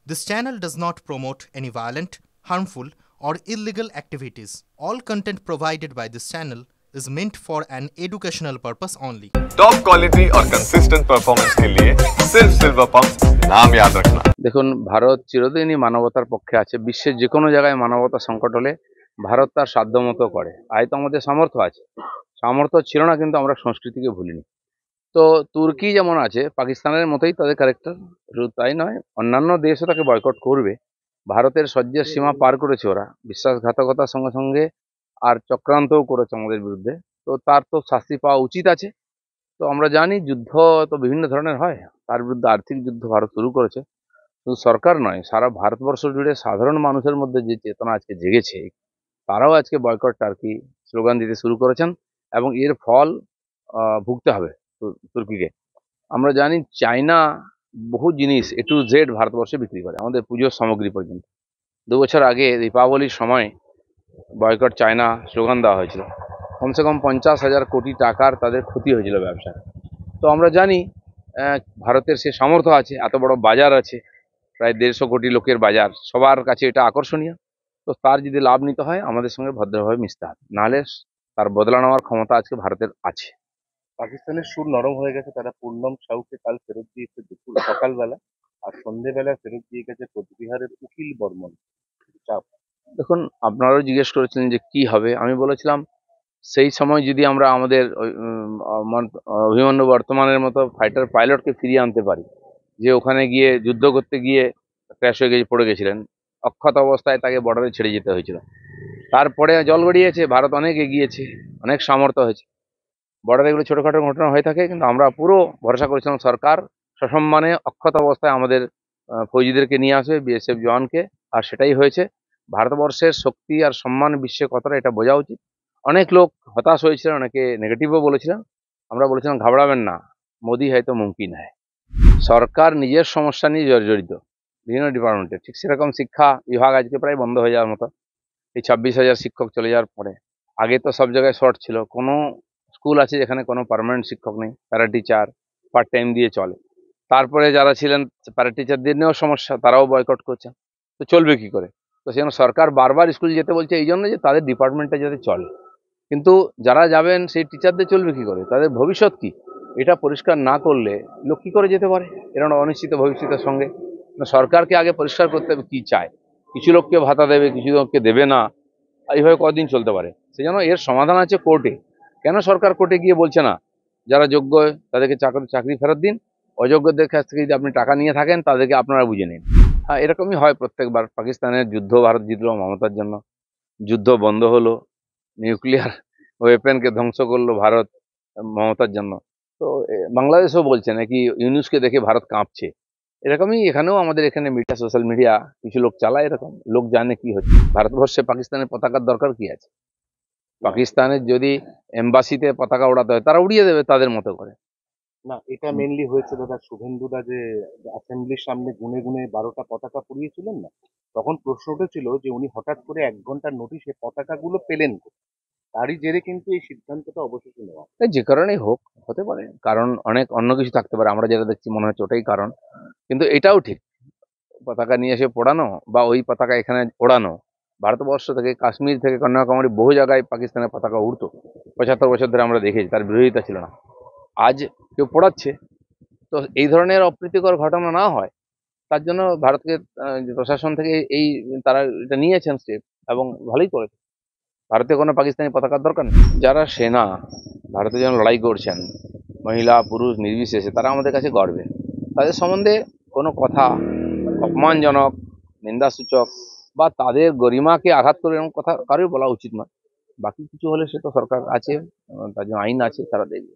This channel does not promote any violent, harmful, or illegal activities. All content provided by this channel is meant for an educational purpose only. Top quality और consistent performance के लिए सिर्फ silver pump नाम याद रखना। দেখুন ভারত চিরদিনই মানবতার পক্ষে আছে। বিশ্বের যে কোনো জায়গায় মানবতা সংকট হলে ভারত তার সাধ্যমতো করে। হয়তো আমাদের সামর্থ্য আছে, সামর্থ্য ছিল না কিন্তু আমরা সংস্কৃতিকে ভুলিনি। তো তুর্কি যেমন আছে পাকিস্তানের মতোই তাদের ক্যারেক্টার, শুধু তাই নয় অন্যান্য দেশও তাকে বয়কট করবে। ভারতের সহ্যের সীমা পার করেছে ওরা, বিশ্বাসঘাতকতার সঙ্গে সঙ্গে আর চক্রান্তও করেছে আমাদের বিরুদ্ধে। তো তার তো শাস্তি পাওয়া উচিত আছে। তো আমরা জানি যুদ্ধ তো বিভিন্ন ধরনের হয়, তার বিরুদ্ধে আর্থিক যুদ্ধ ভারত শুরু করেছে। শুধু সরকার নয়, সারা ভারতবর্ষ জুড়ে সাধারণ মানুষের মধ্যে যে চেতনা আজকে জেগেছে, তারাও আজকে বয়কট টার্কি স্লোগান দিতে শুরু করেছেন এবং এর ফল ভুগতে হবে তুর্কিকে। আমরা জানি চায়না বহু জিনিস A to Z ভারতবর্ষে বিক্রি করে, আমাদের পুজোর সামগ্রী পর্যন্ত। 2 বছর আগে দীপাবলির সময় বয়কট চায়না স্লোগান দেওয়া হয়েছিল। কমসে কম 50,000 কোটি টাকার তাদের ক্ষতি হয়েছিল ব্যবসায়। তো আমরা জানি ভারতের সে সামর্থ্য আছে, এত বড় বাজার আছে, প্রায় 150 কোটি লোকের বাজার, সবার কাছে এটা আকর্ষণীয়। তো তার যদি লাভ নিতে হয় আমাদের সঙ্গে ভদ্রভাবে মিশতে হবে, নাহলে তার বদলা নেওয়ার ক্ষমতা আজকে ভারতের আছে। পাকিস্তানের সুর নরম হয়ে গেছে, তারা পূর্ণম সাউকে কাল ফেরত দিয়েছে দুপুর সকালবেলা, আর সন্ধেবেলা ফেরত দিয়ে গেছে কোচবিহারের উকিল বর্মন। চাপ। দেখুন আপনারাও জিজ্ঞেস করেছিলেন যে কি হবে, আমি বলেছিলাম সেই সময় যদি আমরা আমাদের অভিমন্যু বর্তমানের মতো ফাইটার পাইলটকে ফিরিয়ে আনতে পারি, যে ওখানে গিয়ে যুদ্ধ করতে গিয়ে ক্র্যাশ হয়ে গিয়ে পড়ে গেছিলেন, অক্ষত অবস্থায় তাকে বর্ডারে ছেড়ে যেতে হয়েছিল। তারপরে জল গড়িয়েছে, ভারত অনেক এগিয়েছে, অনেক সামর্থ্য হয়েছে। বর্ডারে এগুলো ছোটোখাটো ঘটনা হয়ে থাকে, কিন্তু আমরা পুরো ভরসা করেছিলাম সরকার সসম্মানে অক্ষত অবস্থায় আমাদের ফৌজিদেরকে নিয়ে আসবে, BSF জওয়ানকে, আর সেটাই হয়েছে। ভারতবর্ষের শক্তি আর সম্মান বিশ্বে কতটা এটা বোঝা উচিত। অনেক লোক হতাশ হয়েছিলেন, অনেকে নেগেটিভও বলেছিলেন। আমরা বলেছিলাম ঘাবড়াবেন না, মোদি হয়তো মুমকিন হয়। সরকার নিজের সমস্যা নিয়ে জর্জরিত বিভিন্ন ডিপার্টমেন্টে, ঠিক সেরকম শিক্ষা বিভাগ আজকে প্রায় বন্ধ হয়ে যাওয়ার মতো। এই 26,000 শিক্ষক চলে যাওয়ার পরে, আগে তো সব জায়গায় শর্ট ছিল, কোনো স্কুল আছে যেখানে কোনো পার্মানেন্ট শিক্ষক নেই, প্যারা টিচার পার্ট টাইম দিয়ে চলে। তারপরে যারা ছিলেন প্যারা টিচারদের নিয়েও সমস্যা, তারাও বয়কট করছে। তো চলবে কি করে? তো সেজন্য সরকার বারবার স্কুল যেতে বলছে, এই জন্য যে তাদের ডিপার্টমেন্টটা যাতে চলে। কিন্তু যারা যাবেন সেই টিচারদের চলবে কি করে, তাদের ভবিষ্যৎ কি, এটা পরিষ্কার না করলে লোক কি করে যেতে পারে এরকম অনিশ্চিত ভবিষ্যতের সঙ্গে। সরকারকে আগে পরিষ্কার করতে হবে কি চায়। কিছু লোককে ভাতা দেবে, কিছু লোককে দেবে না, এইভাবে কদিন চলতে পারে। সেজন্য এর সমাধান আছে কোর্টে। কেন সরকার কোর্টে গিয়ে বলছে না যারা যোগ্য তাদেরকে চাকরি ফেরত দিন, অযোগ্যদের কাছ থেকে যদি আপনি টাকা নিয়ে থাকেন তাদেরকে আপনারা বুঝে নিন। হ্যাঁ, এরকমই হয় প্রত্যেকবার। পাকিস্তানের যুদ্ধ ভারত জিতলো মমতার জন্য, যুদ্ধ বন্ধ হলো, নিউক্লিয়ার ওয়েপেনকে ধ্বংস করলো ভারত মমতার জন্য। তো বাংলাদেশও বলছে নাকি ইউনুসকে দেখে ভারত কাঁপছে। এরকমই এখানেও আমাদের এখানে মিডিয়া, সোশ্যাল মিডিয়া কিছু লোক চালায়, এরকম লোক জানে কি হচ্ছে। ভারতবর্ষে পাকিস্তানের পতাকার দরকার কি আছে? পাকিস্তানের যদি এম্বাসিতে পতাকা ওড়াতে হয় তারা উড়িয়ে দেবে তাদের মতো করে। না, এটা মেনলি হয়েছে দাদা, শুভেন্দুদা যে অ্যাসেম্বলির সামনে গুনে গুনে 12টা পতাকা পুড়িয়েছিলেন না, তখন প্রশ্ন উঠেছিল যে উনি হঠাৎ করে 1 ঘন্টার নোটিশে পতাকাগুলো পেলেন কোথায়? তারই জেরে কিন্তু এই সিদ্ধান্তটা অবশেষে নেওয়া। যে কারণেই হোক, হতে পারে কারণ, অনেক অন্য কিছু থাকতে পারে, আমরা যেটা দেখছি মনে হচ্ছে ওটাই কারণ। কিন্তু এটাও ঠিক, পতাকা নিয়ে এসে পোড়ানো বা ওই পতাকা এখানে ওড়ানো, ভারতবর্ষ থেকে কাশ্মীর থেকে কন্যাকুমারী বহু জায়গায় পাকিস্তানের পতাকা উড়তো, 75 বছর ধরে আমরা দেখেছি, তার বিরোধিতা ছিল না। আজ কেউ পোড়াচ্ছে। তো এই ধরনের অপ্রীতিকর ঘটনা না হয় তার জন্য ভারতকে প্রশাসন থেকে এই তারা এটা নিয়েছেন স্টেপ, এবং ভালোই করেছে। ভারতে কোনো পাকিস্তানি পতাকার দরকার নেই। যারা সেনা ভারতের জন্য লড়াই করছেন, মহিলা পুরুষ নির্বিশেষে, তারা আমাদের কাছে গর্বের। তাদের সম্বন্ধে কোনো কথা অপমানজনক, নিন্দাসূচক বা তাদের গরিমাকে আঘাত করে এরকম কথা কারোই বলা উচিত নয়। বাকি কিছু হলে সে তো সরকার আছে, তার জন্য আইন আছে, তারা দেখবে।